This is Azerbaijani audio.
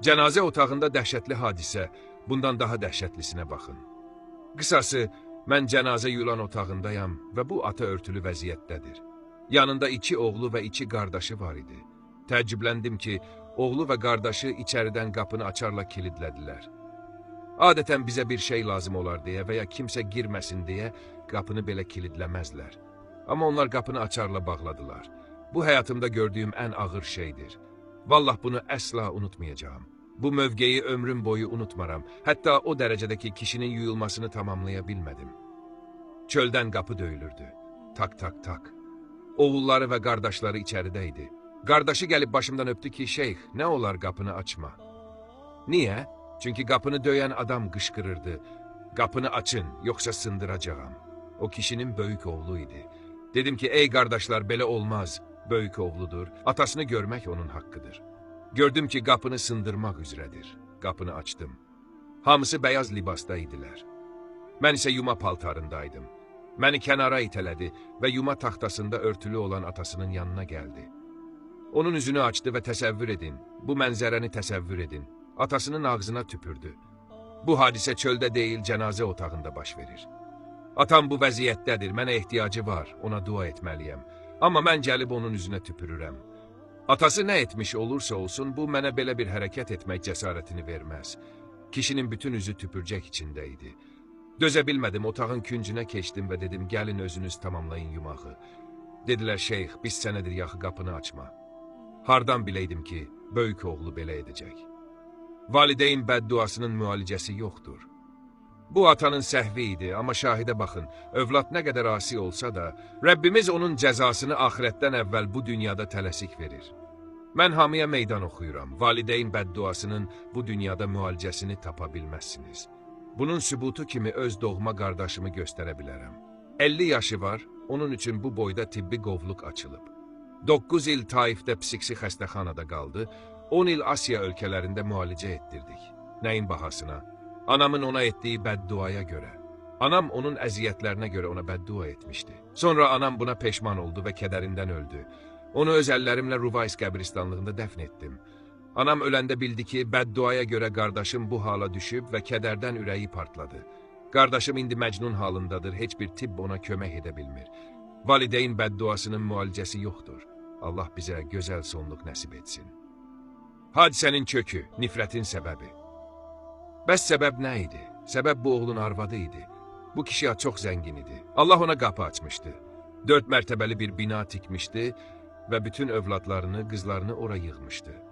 Cənazə otağında dəhşətli hadisə, bundan daha dəhşətlisinə baxın. Qısası, mən cənazə yulan otağındayam və bu ata örtülü vəziyyətdədir. Yanında 2 oğlu və 2 qardaşı var idi. Təəccübləndim ki, oğlu və qardaşı içəridən qapını açarla kilidlədilər. Adətən bizə bir şey lazım olar deyə və ya kimsə girməsin deyə qapını belə kilidləməzlər. Amma onlar qapını açarla bağladılar. Bu həyatımda gördüyüm ən ağır şeydir. Vallah bunu əsla unutmayacağım. Bu mövqeyi ömrüm boyu unutmaram. Hətta o dərəcədəki kişinin yuyulmasını tamamlaya bilmədim. Çöldən qapı döyülürdü. Tak tak tak. Oğulları və qardaşları içəridə idi. Qardaşı gəlib başımdan öpdü ki, şeyx, nə olar qapını açma. Niyə? Çünki qapını döyən adam qışqırırdı. Qapını açın, yoxsa sındıracağam. O kişinin böyük oğlu idi. Dedim ki, ey qardaşlar, belə olmaz. Böyük oğludur. Atasını görmək onun haqqıdır. Gördüm ki, qapını sındırmaq üzrədir. Qapını açdım. Hamısı bəyaz libasda idilər. Mən isə yuma paltarındaydım. Məni kənara itələdi və yuma taxtasında örtülü olan atasının yanına gəldi. Onun üzünü açdı və təsəvvür edin, bu mənzərəni təsəvvür edin. Atasının ağzına tüpürdü. Bu hadisə çöldə deyil, cənazə otağında baş verir. Atam bu vəziyyətdədir, mənə ehtiyacı var, ona dua etməliyəm. Amma mən gəlib onun üzünə tüpürürəm. Atası nə etmiş olursa olsun, bu mənə belə bir hərəkət etmək cəsarətini verməz. Kişinin bütün üzü tüpürcək içində idi. Dözə bilmədim, otağın küncünə keçdim və dedim, gəlin özünüz tamamlayın yumağı. Dedilər, şeyx, biz sənədir yaxı qapını açma. Hardan biləydim ki, böyük oğlu belə edəcək. Valideyn bədduasının müalicəsi yoxdur. Bu atanın səhvi idi, amma şahidə baxın, övlad nə qədər asi olsa da, Rəbbimiz onun cəzasını axirətdən əvvəl bu dünyada tələsik verir. Mən hamıya meydan oxuyuram, valideyn bədduasının bu dünyada müalicəsini tapa bilməzsiniz. Bunun sübutu kimi öz doğma qardaşımı göstərə bilərəm. 50 yaşı var, onun üçün bu boyda tibbi qovluq açılıb. 9 il Taifdə psixi xəstəxanada qaldı, 10 il Asiya ölkələrində müalicə etdirdik. Nəyin bahasına? Anamın ona etdiyi bədduaya görə. Anam onun əziyyətlərinə görə ona bəddua etmişdi. Sonra anam buna peşman oldu və kədərindən öldü. Onu öz əllərimlə Ruvays qəbristanlığında dəfn etdim. Anam öləndə bildi ki, bədduaya görə qardaşım bu hala düşüb və kədərdən ürəyi partladı. Qardaşım indi məcnun halındadır, heç bir tibb ona kömək edə bilmir. Valideyn bədduasının müalicəsi yoxdur. Allah bizə gözəl sonluq nəsib etsin. Hadisənin kökü, nifrətin səbəbi. Bəs səbəb nə idi? Səbəb bu oğlun arvadı idi. Bu kişi çox zəngin idi. Allah ona qapı açmışdı. 4 mərtəbəli bir bina tikmişdi və bütün övladlarını, qızlarını ora yığmışdı.